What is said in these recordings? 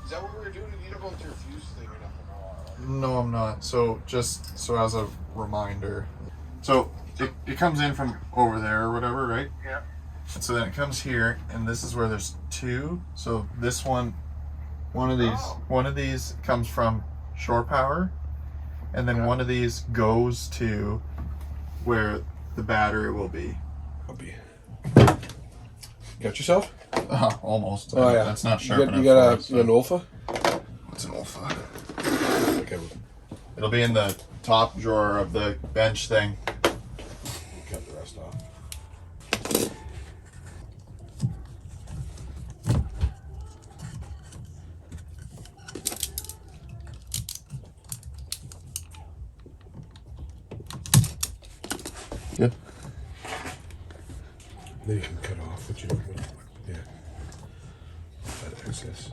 Is that what we were doing? You don't go through a fuse thing or nothing? No, I'm not. So just so as a reminder, so it comes in from over there or whatever, right? Yeah. And so then it comes here, and this is where there's two. So this one of these comes from shore power, and then one of these goes to where the battery will be. Got yourself? Almost. Oh yeah. That's not sharp enough. You got for us, an Olfa? What's an Olfa? Okay. It'll be in the top drawer of the bench thing. Cut the rest off. Good. Then you can cut off what you want. Yeah. That excess.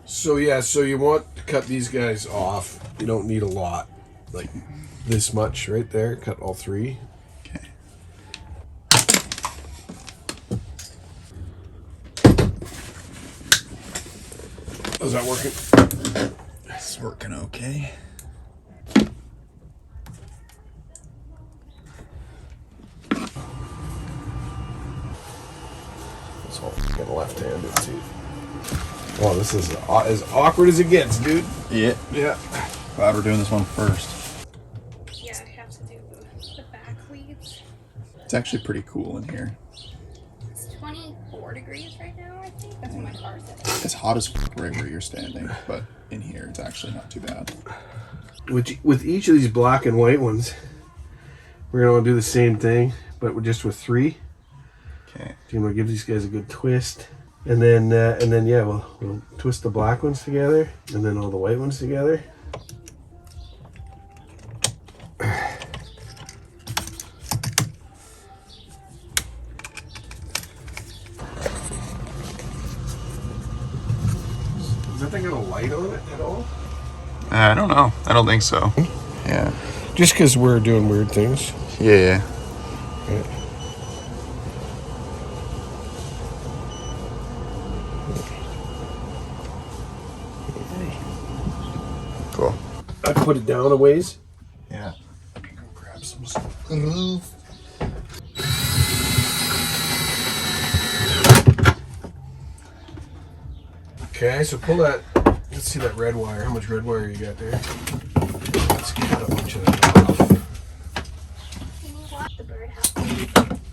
So yeah, so you want to cut these guys off. You don't need a lot. Like this much right there. Cut all three. Okay. How's that working? It's working okay. It's all fucking left-handed too. Oh, this is as awkward as it gets, dude. Yeah. Yeah. Glad we're doing this one first. Yeah, I have to do the back leads. It's actually pretty cool in here. It's 24 degrees right now, I think. That's what my car said. It's hot as fuck right where you're standing, but in here it's actually not too bad. With each of these black and white ones, we're gonna do the same thing, but we're just with three. Okay. So I'm gonna give these guys a good twist, and then yeah, we'll twist the black ones together, and then all the white ones together. Does that thing got a light on it at all? I don't know. I don't think so. Yeah. Just because we're doing weird things. Yeah. Cool. I put it down a ways. Yeah. Let me go grab some stuff. Okay, so pull that. Let's see that red wire. How much red wire you got there? Let's cut a bunch of that off. Can you watch the birdhouse?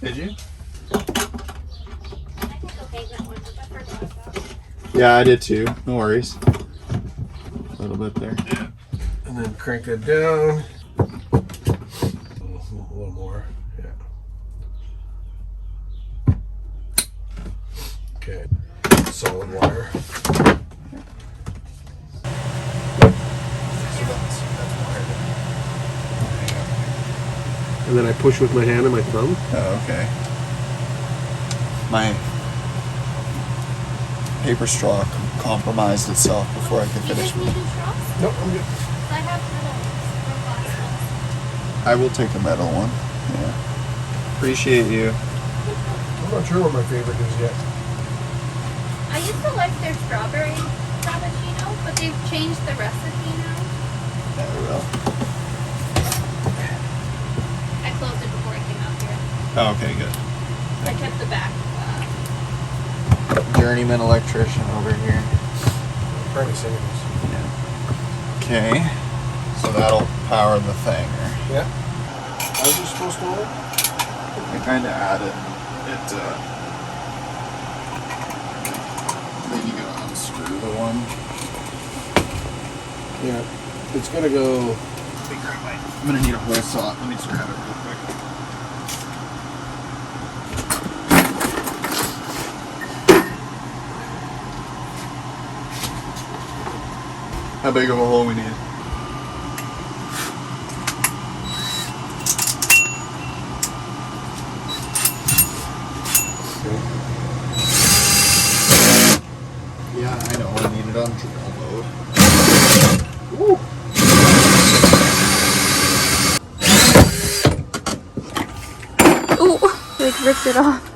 Did you? I think I'll take that one, but I forgot about it. Yeah, I did too. No worries. A little bit there. And then crank that down. A little more. Yeah. Okay. Solid wire. And then I push with my hand and my thumb. Oh, okay. My paper straw compromised itself before I could You finish. guys need new straws? Nope, I'm good. I have metal or glass ones. I will take the metal one. Yeah. Appreciate you. I'm not sure what my favorite is yet. I used to like their strawberry frappuccino, but they've changed the recipe now. Yeah, we will. I closed it before I came out here. Oh, okay, good. I kept the back. Journeyman electrician over here. Bernie Sanders. Yeah. Okay. So that'll power the thing. Yeah. How's it supposed to work? I kind of added it. Then you gotta unscrew the one. Yeah. It's gonna go. I'm gonna need a hole saw. Let me just grab it real quick. How big of a hole we need? Yeah, I know. I need it on drill mode. Woo. Like ripped it off.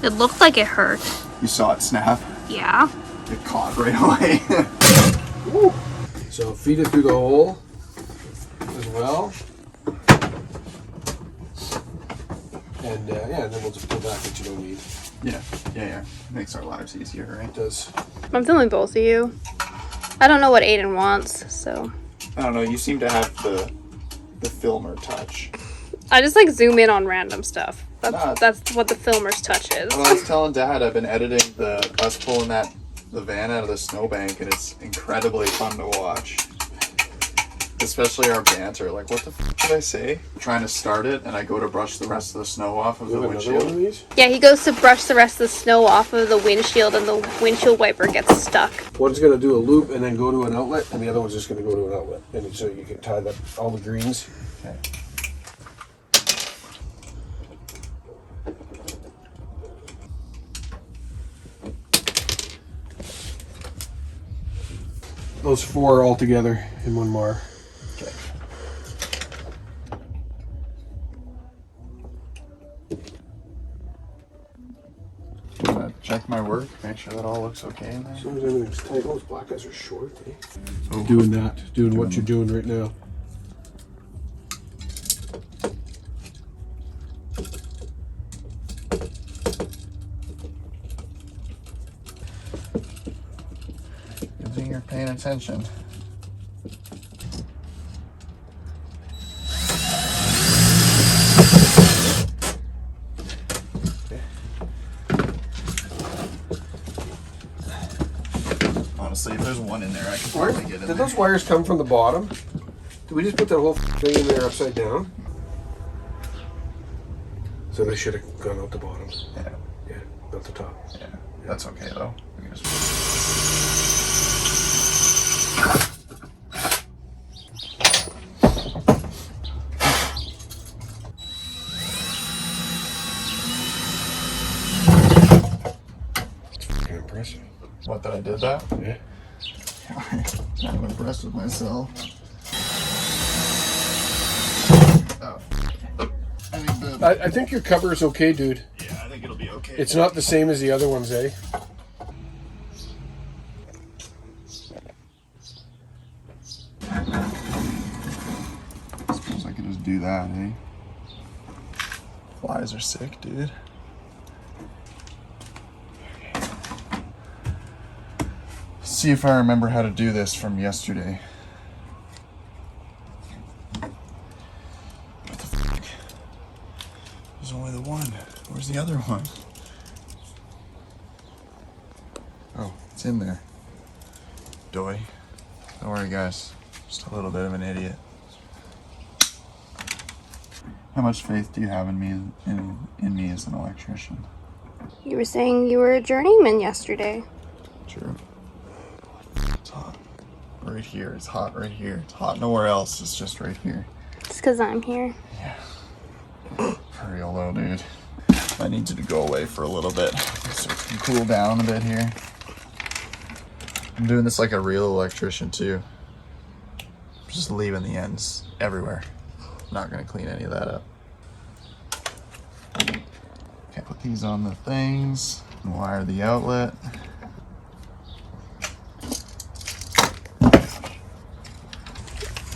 It looked like it hurt. You saw it snap? Yeah. It caught right away. Woo. So feed it through the hole as well. And yeah, and then we'll just pull back what you don't need. Yeah. Makes our lives easier, right? It does. I'm filming both of you. I don't know what Aiden wants, so. I don't know, you seem to have the filmer touch. I just like zoom in on random stuff. Nah. That's what the filmer's touch is. Well, I was telling Dad I've been editing us pulling the van out of the snowbank, and it's incredibly fun to watch. Especially our banter. Like, what the f did I say? Trying to start it, and I go to brush the rest of the snow off of the Another windshield. one of these? Yeah, he goes to brush the rest of the snow off of the windshield, and the windshield wiper gets stuck. One's going to do a loop and then go to an outlet, and the other one's just going to go to an outlet. And so you can tie that all the greens. Okay. Those 4 all together in one mar. Okay. Check my work, make sure that all looks okay in there. As long as everything's tight. Those black guys are short, eh? Doing that. Doing what you're doing right now. Good thing you're paying attention. Honestly, if there's one in there, I can probably get in Did there. those wires come from the bottom? Did we just put that whole thing in there upside down? So they should have gone out the bottom. Yeah, Yeah, not the top. yeah. That's okay though. We can just... It's fucking impressive. What, that I did that? Yeah. I'm impressed with myself. Oh. I think your cover is okay, dude. Yeah, I think it'll be okay. It's not the same as the other ones, eh? I suppose I could just do that, eh? Flies are sick, dude. See if I remember how to do this from yesterday. What the fuck? There's only the one. Where's the other one? Oh, it's in there. Doy. Don't worry, guys. Just a little bit of an idiot. How much faith do you have in me in me as an electrician? You were saying you were a journeyman yesterday. True. It's hot. Right here. It's hot right here. It's hot nowhere else. It's just right here. It's because I'm here. Yeah. For real though, dude. I need you to go away for a little bit so it can cool down a bit here. I'm doing this like a real electrician too. Just leaving the ends everywhere. Not gonna clean any of that up. Okay, put these on the things and wire the outlet.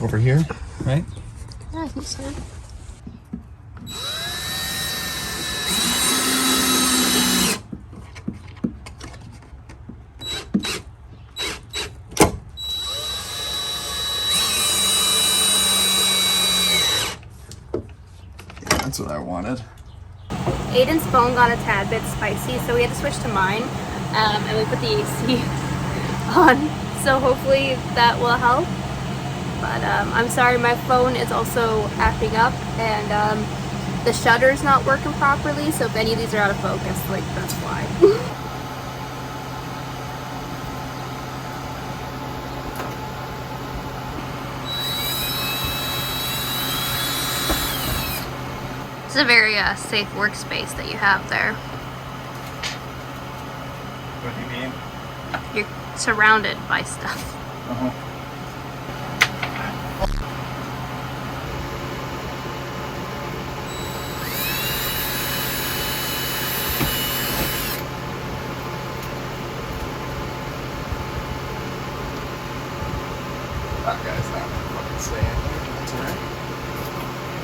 Over here, right? Yeah, I think so. That's what I wanted. Aiden's phone got a tad bit spicy, so we had to switch to mine, and we put the AC on, so hopefully that will help. But I'm sorry, my phone is also acting up, and the shutter's not working properly, so if any of these are out of focus, like, that's why. It's a very safe workspace that you have there. What do you mean? You're surrounded by stuff. Uh-huh.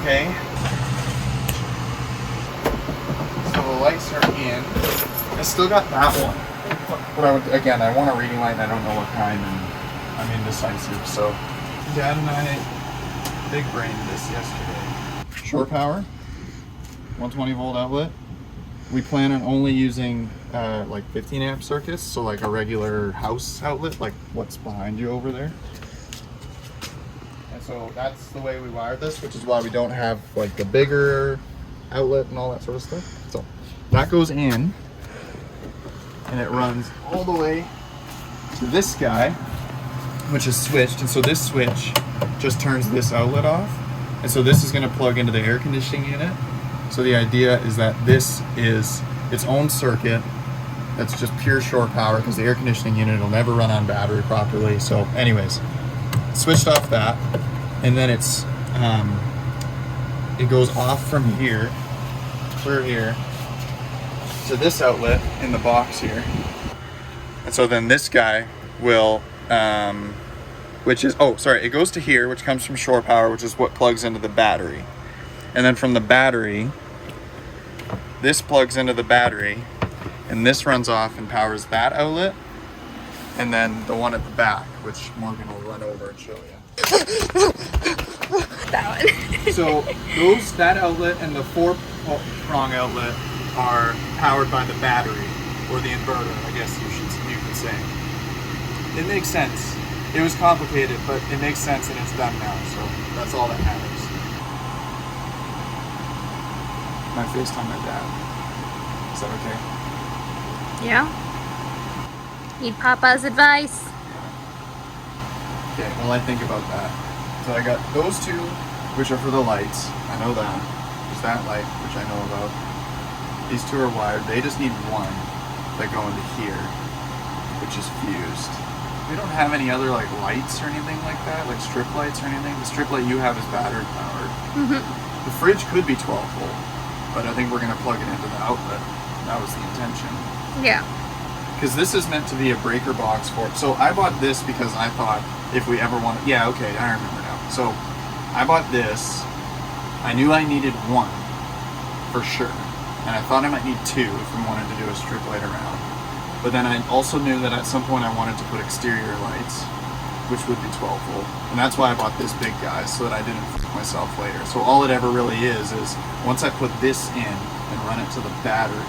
Okay. So the lights are in. I still got that one. But I want a reading light and I don't know what kind, and I'm indecisive. So Dad and I big brained this yesterday. Shore power, 120 volt outlet. We plan on only using like 15 amp circuits, so like a regular house outlet, like what's behind you over there. And so that's the way we wired this, which is why we don't have like the bigger outlet and all that sort of stuff. So that goes in, and it runs all the way to this guy, which is switched. And so this switch just turns this outlet off. And so this is going to plug into the air conditioning unit. So the idea is that this is its own circuit that's just pure shore power, because the air conditioning unit will never run on battery properly. So anyways, switched off that, and then it's it goes off from here, clear here, to this outlet in the box here. And so then this guy will which is, it goes to here, which comes from shore power, which is what plugs into the battery. And then from the battery, this plugs into the battery, and this runs off and powers that outlet, and then the one at the back, which Morgan will run over and show you. That one. So that outlet and the 4-prong outlet are powered by the battery, or the inverter, I guess you could say. It makes sense. It was complicated, but it makes sense, and it's done now, so that's all that matters. My FaceTime my dad. Is that okay? Yeah. Need Papa's advice. Okay, well, I think about that. So I got those two, which are for the lights. I know that. There's that light, which I know about. These two are wired. They just need one that go into here, which is fused. We don't have any other like lights or anything like that, like strip lights or anything. The strip light you have is battery powered. Mm-hmm. The fridge could be 12 volt, but I think we're going to plug it into the outlet. That was the intention. Yeah. Because this is meant to be a breaker box for it. So I bought this because I thought if we ever wanted, yeah, okay, I remember now. So I bought this. I knew I needed one for sure, and I thought I might need two if we wanted to do a strip light around. But then I also knew that at some point I wanted to put exterior lights, which would be 12 volt. And that's why I bought this big guy, so that I didn't f*** myself later. So all it ever really is once I put this in and run it to the battery,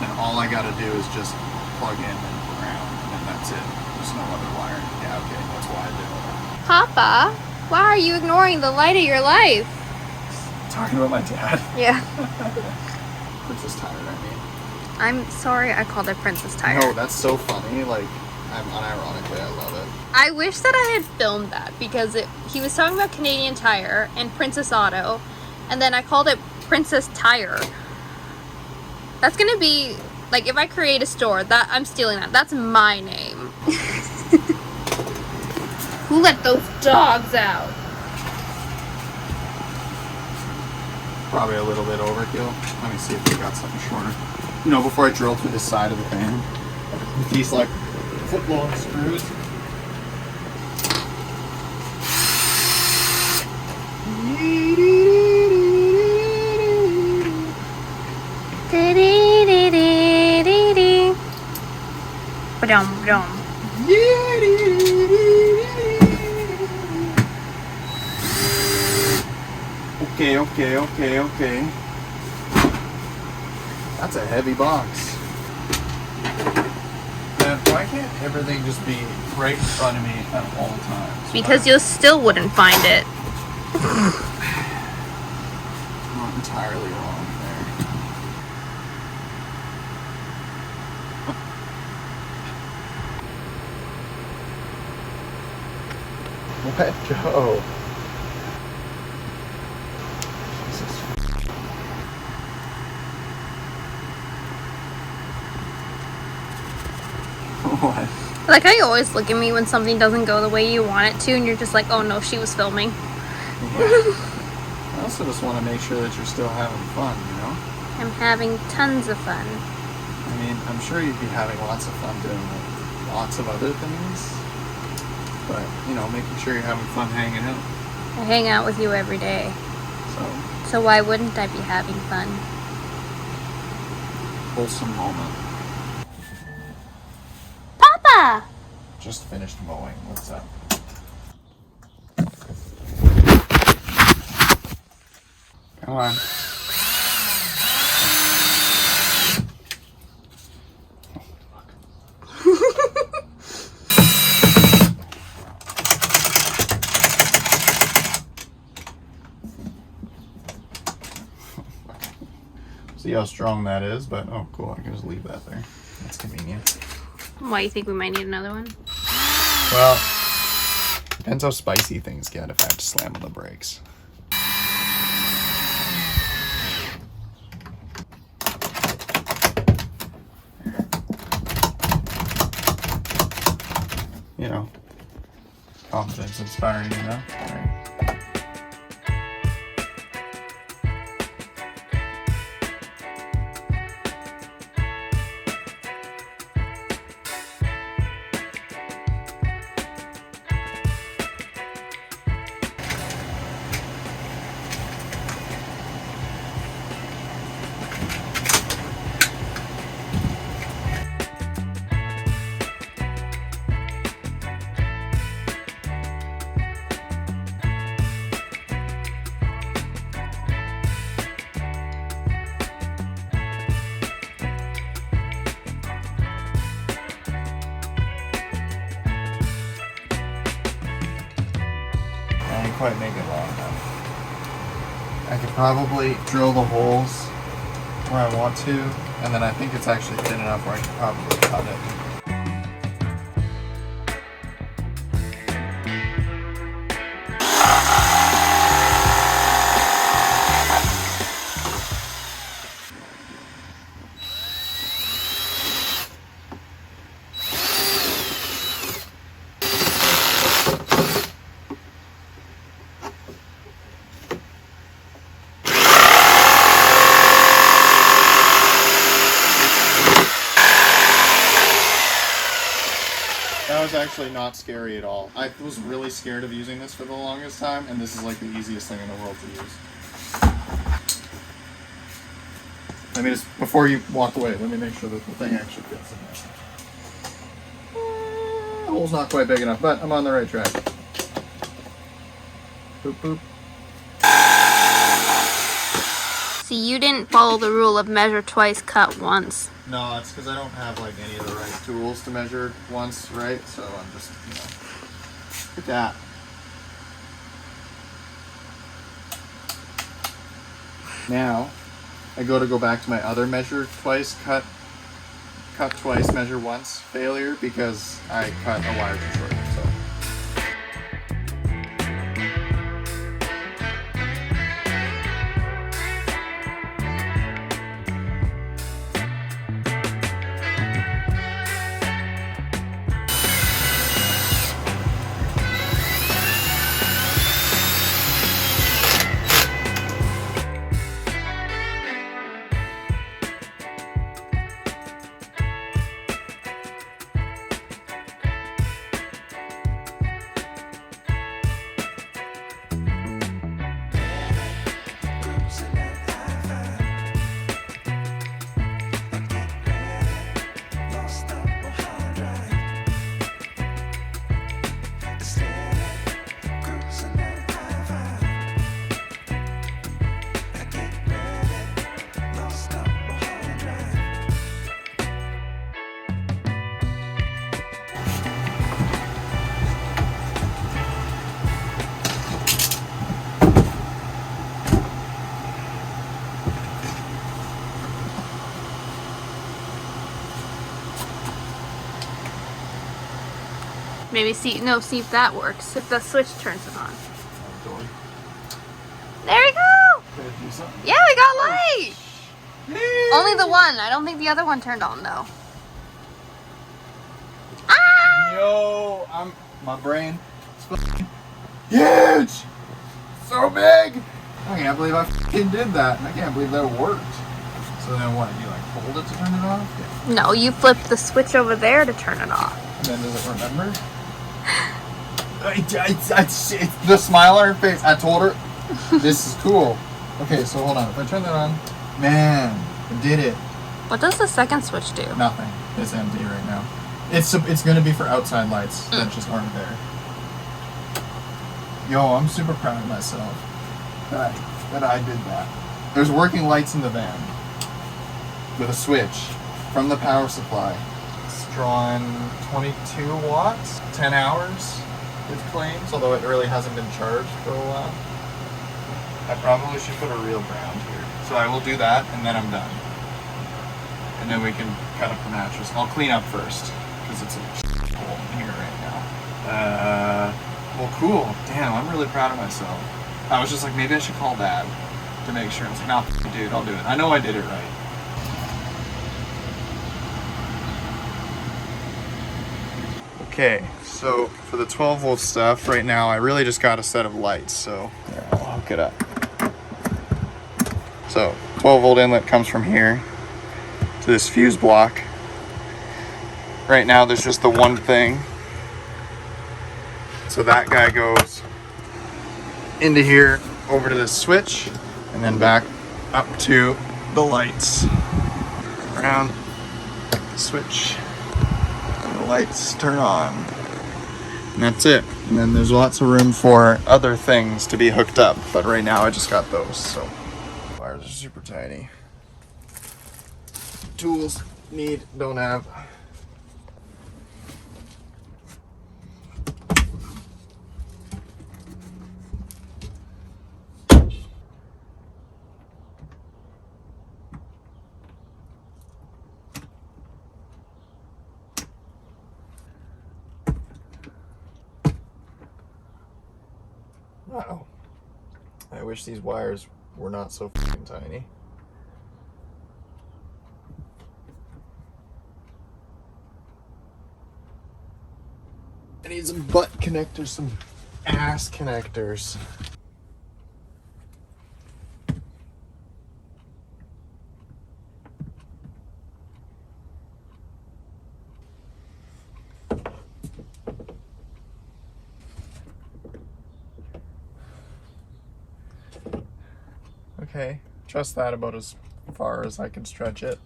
then all I gotta do is just plug in and ground, and that's it. There's no other wiring. Yeah, okay, that's why I did all that. Papa, why are you ignoring the light of your life? Talking about my dad. Yeah. Princess Tired, I mean. I'm sorry I called it Princess Tired. No, that's so funny. Like, unironically, I love it. I wish that I had filmed that, because he was talking about Canadian Tire and Princess Auto, and then I called it Princess Tire. That's gonna be, like, if I create a store, that I'm stealing that. That's my name. Who let those dogs out? Probably a little bit overkill. Let me see if we got something shorter. You know, before I drill through the side of the fan with these like foot-long screws. Ba-dum, ba-dum. Okay. That's a heavy box. Man, why can't everything just be right in front of me at all times? Because you still wouldn't find it. Not entirely wrong there. Let go. What? Like how you always look at me when something doesn't go the way you want it to, and you're just like, oh no, she was filming. Yeah. I also just want to make sure that you're still having fun, you know? I'm having tons of fun. I mean, I'm sure you'd be having lots of fun doing lots of other things, but, you know, making sure you're having fun hanging out. I hang out with you every day. So why wouldn't I be having fun? Wholesome moment. Papa! Just finished mowing. What's up? Come on. See how strong that is, but oh cool, I can just leave that there. That's convenient. Why, you think we might need another one? Well, depends how spicy things get if I have to slam on the brakes. You know, confidence inspiring, you know? Right. I didn't quite make it long enough. I could probably drill the holes where I want to, and then I think it's actually thin enough where I could probably cut it. That was actually not scary at all. I was really scared of using this for the longest time, and this is like the easiest thing in the world to use. Let me just, before you walk away, let me make sure that the thing actually fits in there. The hole's not quite big enough, but I'm on the right track. Boop, boop. See, you didn't follow the rule of measure twice, cut once. No, it's because I don't have like any of the right tools to measure once, right? So I'm just, you know, look at that. Now, I go back to my other measure twice, cut twice, measure once failure because I cut a wire too short. So. Maybe see if that works. If the switch turns it on. There we go! Yeah, we got light! Only the one. I don't think the other one turned on though. Ah! Yo, my brain. Huge! So big! I can't believe I fucking did that. I can't believe that worked. So then what? You like hold it to turn it off? Yeah. No, you flip the switch over there to turn it off. And then does it remember? It's the smile on her face. I told her This is cool. Okay, so hold on. If I turn that on, man, I did it. What does the second switch do? Nothing. It's empty right now. It's going to be for outside lights that just aren't there. Yo, I'm super proud of myself that I did that. There's working lights in the van with a switch from the power supply. It's drawing 22 watts, 10 hours, it claims, although it really hasn't been charged for a while. I probably should put a real ground here. So I will do that, and then I'm done. And then we can cut up the mattress. I'll clean up first, because it's a hole in here right now. Well, cool. Damn, I'm really proud of myself. I was just like, maybe I should call Dad to make sure. I was like, nah, dude, I'll do it. I know I did it right. Okay, so for the 12 volt stuff, right now I really just got a set of lights, so here, I'll hook it up. So 12 volt inlet comes from here to this fuse block. Right now there's just the one thing. So that guy goes into here, over to this switch, and then back up to the lights. Around the switch. And the lights turn on. And that's it. And then there's lots of room for other things to be hooked up. But right now I just got those, so. Wires are super tiny. Tools, don't have. Wow. I wish these wires were not so fucking tiny. I need some butt connectors, some ass connectors. Okay, trust that about as far as I can stretch it.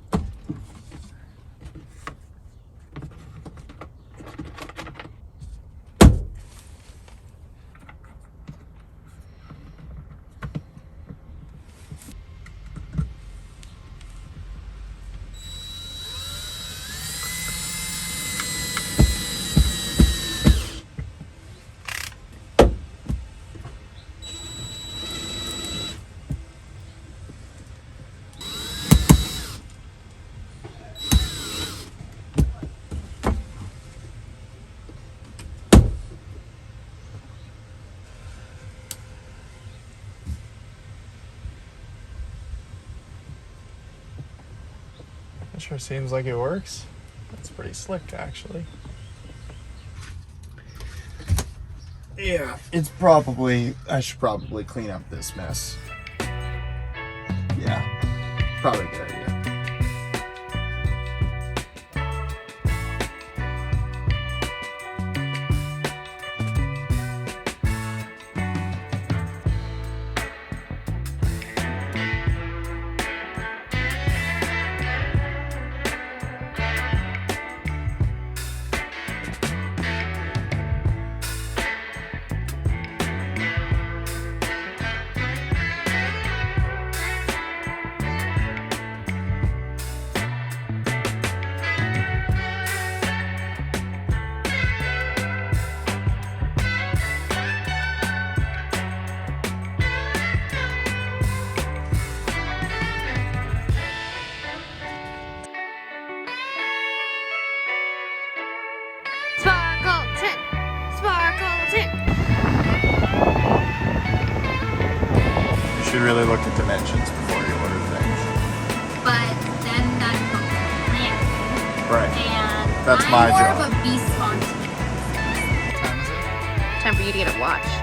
Sure seems like it works. That's pretty slick, actually. Yeah, I should probably clean up this mess. Yeah, probably a good idea. You should really look at dimensions before you order things. But then that becomes planning. Right. And That's I'm my more job. of a be spontaneous. What time is it? Time for you to get a watch.